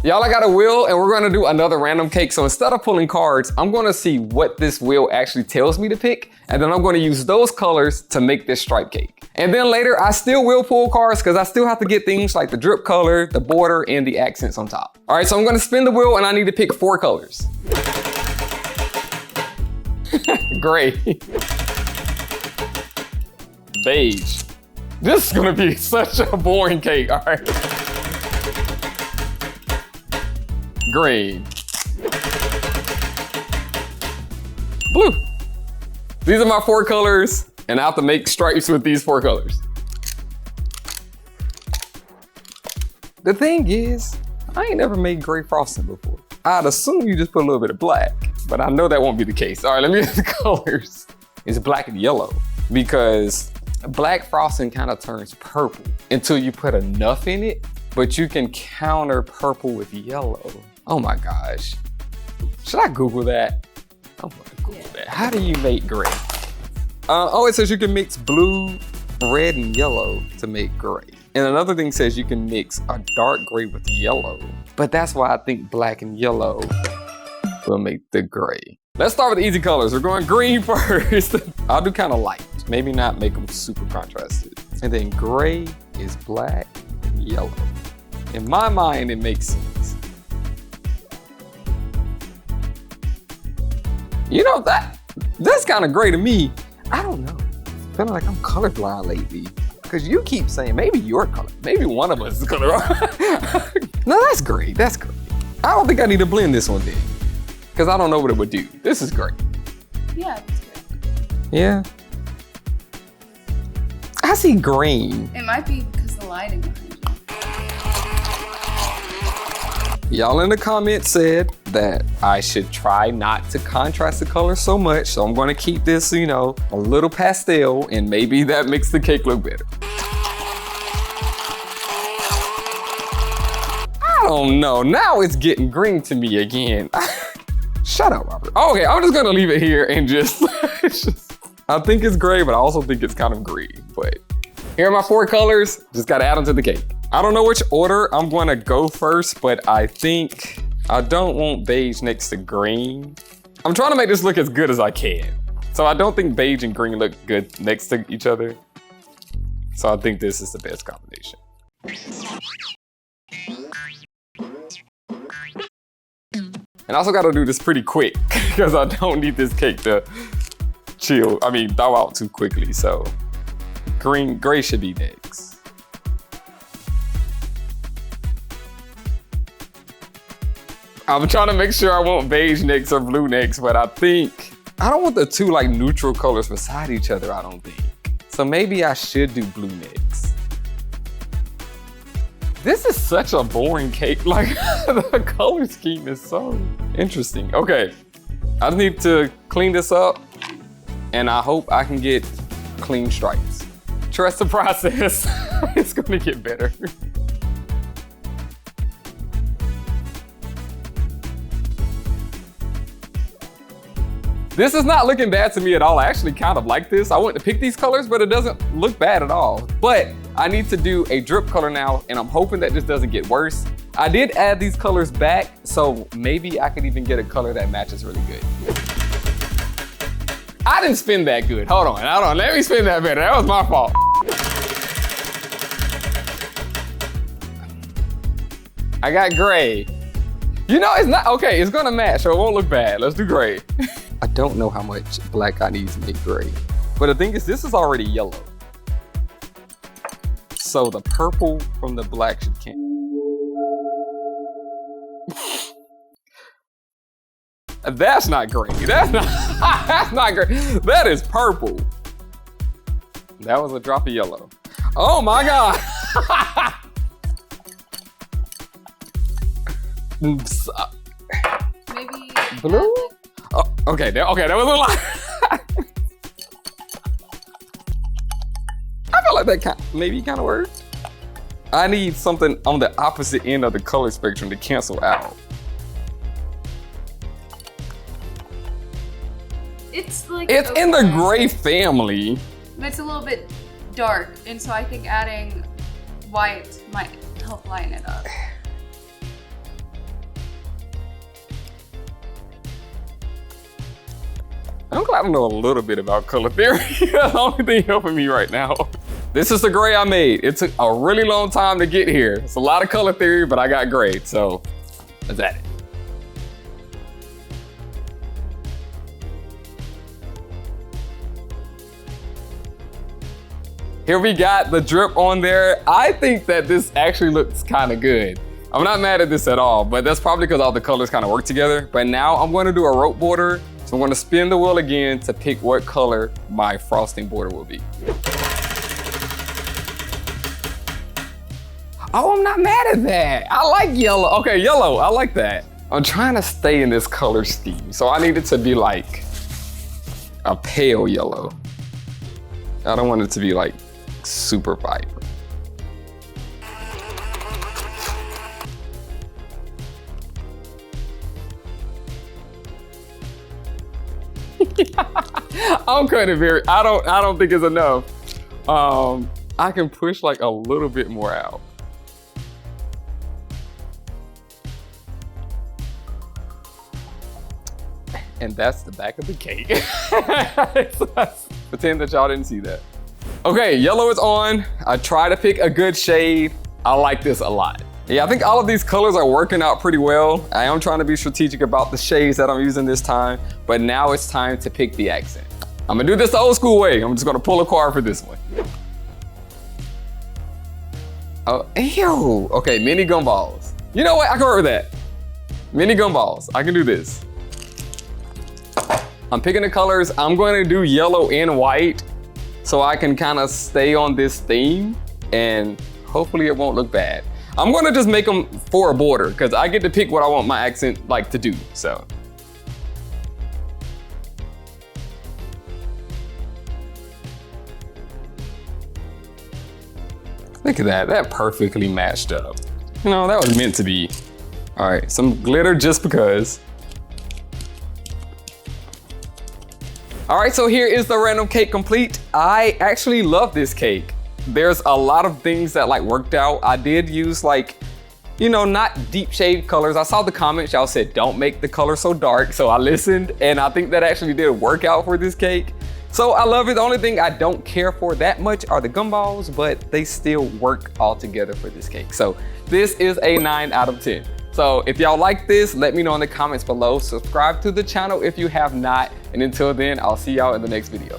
Y'all, I got a wheel and we're gonna do another random cake. So instead of pulling cards, I'm gonna see what this wheel actually tells me to pick. And then I'm gonna use those colors to make this stripe cake. And then later, I still will pull cards because I still have to get things like the drip color, the border, and the accents on top. All right, so I'm gonna spin the wheel and I need to pick 4 colors. Gray. Beige. This is gonna be such a boring cake, all right. Green. Blue. These are my 4 colors, and I have to make stripes with these 4 colors. The thing is, I ain't never made gray frosting before. I'd assume you just put a little bit of black, but I know that won't be the case. All right, let me get the colors. It's black and yellow because black frosting kind of turns purple until you put enough in it, but you can counter purple with yellow. Oh my gosh. Should I Google that? I'm gonna Google that. How do you make gray? Oh, it says you can mix blue, red, and yellow to make gray. And another thing says you can mix a dark gray with yellow. But that's why I think black and yellow will make the gray. Let's start with the easy colors. We're going green first. I'll do kind of light. Maybe not make them super contrasted. And then gray is black and yellow. In my mind, it makes sense. You know, that's kind of gray to me. I don't know. I feel like I'm colorblind lately. Because you keep saying, maybe your color. Maybe one of us is color. No, that's great. That's great. I don't think I need to blend this one then. Because I don't know what it would do. This is great. Yeah, it's good. Yeah. I see green. It might be because the lighting behind you. Y'all in the comments said that I should try not to contrast the colors so much. So I'm going to keep this, you know, a little pastel, and maybe that makes the cake look better. I don't know. Now it's getting green to me again. Shut up, Robert. Okay, I'm just gonna leave it here and just, I think it's gray, but I also think it's kind of green. But here are my 4 colors. Just gotta add them to the cake. I don't know which order I'm gonna go first, but I think I don't want beige next to green. I'm trying to make this look as good as I can. So I don't think beige and green look good next to each other. So I think this is the best combination. And I also gotta do this pretty quick because I don't need this cake to thaw out too quickly. So gray should be next. I'm trying to make sure I want beige next or blue next, but I don't want the 2 like neutral colors beside each other, I don't think. So maybe I should do blue next. This is such a boring cake. Like, the color scheme is so interesting. Okay, I just need to clean this up, and I hope I can get clean stripes. Trust the process. It's gonna get better. This is not looking bad to me at all. I actually kind of like this. I want to pick these colors, but it doesn't look bad at all. But I need to do a drip color now, and I'm hoping that this doesn't get worse. I did add these colors back, so maybe I could even get a color that matches really good. I didn't spin that good. Hold on. Let me spin that better. That was my fault. I got gray. You know, it's not, okay, it's gonna match, so it won't look bad. Let's do gray. I don't know how much black I need to make gray. But the thing is, this is already yellow. So the purple from the black should count. That's not gray. That's not gray. That is purple. That was a drop of yellow. Oh my God. Maybe blue? Oh, okay, that was a lot. I feel like that maybe kind of worked. I need something on the opposite end of the color spectrum to cancel out. It's like it's in the gray family. But it's a little bit dark, and so I think adding white might help lighten it up. I'm glad I know a little bit about color theory. That's the only thing helping me right now. This is the gray I made. It took a really long time to get here. It's a lot of color theory, but I got gray, so that's at it. Here we got the drip on there. I think that this actually looks kind of good. I'm not mad at this at all, but that's probably because all the colors kind of work together. But now I'm going to do a rope border. So I'm going to spin the wheel again to pick what color my frosting border will be. Oh, I'm not mad at that. I like yellow. Okay, yellow, I like that. I'm trying to stay in this color scheme. So I need it to be like a pale yellow. I don't want it to be like super vibrant. I'm cutting very, I don't think it's enough. I can push like a little bit more out. And that's the back of the cake. Pretend that y'all didn't see that. Okay, yellow is on. I try to pick a good shade. I like this a lot. Yeah, I think all of these colors are working out pretty well. I am trying to be strategic about the shades that I'm using this time, but now it's time to pick the accent. I'm gonna do this the old school way. I'm just gonna pull a card for this one. Oh, ew. Okay, mini gumballs. You know what, I can work with that. Mini gumballs, I can do this. I'm picking the colors. I'm going to do yellow and white so I can kind of stay on this theme and hopefully it won't look bad. I'm going to just make them for a border because I get to pick what I want my accent like to do, so. Look at that, that perfectly matched up. You know, that was meant to be. All right, some glitter just because. All right, so here is the random cake complete. I actually love this cake. There's a lot of things that like worked out. I did use like, you know, not deep shade colors. I saw the comments, y'all said, don't make the color so dark. So I listened and I think that actually did work out for this cake. So I love it. The only thing I don't care for that much are the gumballs, but they still work all together for this cake. So this is a 9 out of 10. So if y'all like this, let me know in the comments below. Subscribe to the channel if you have not. And until then, I'll see y'all in the next video.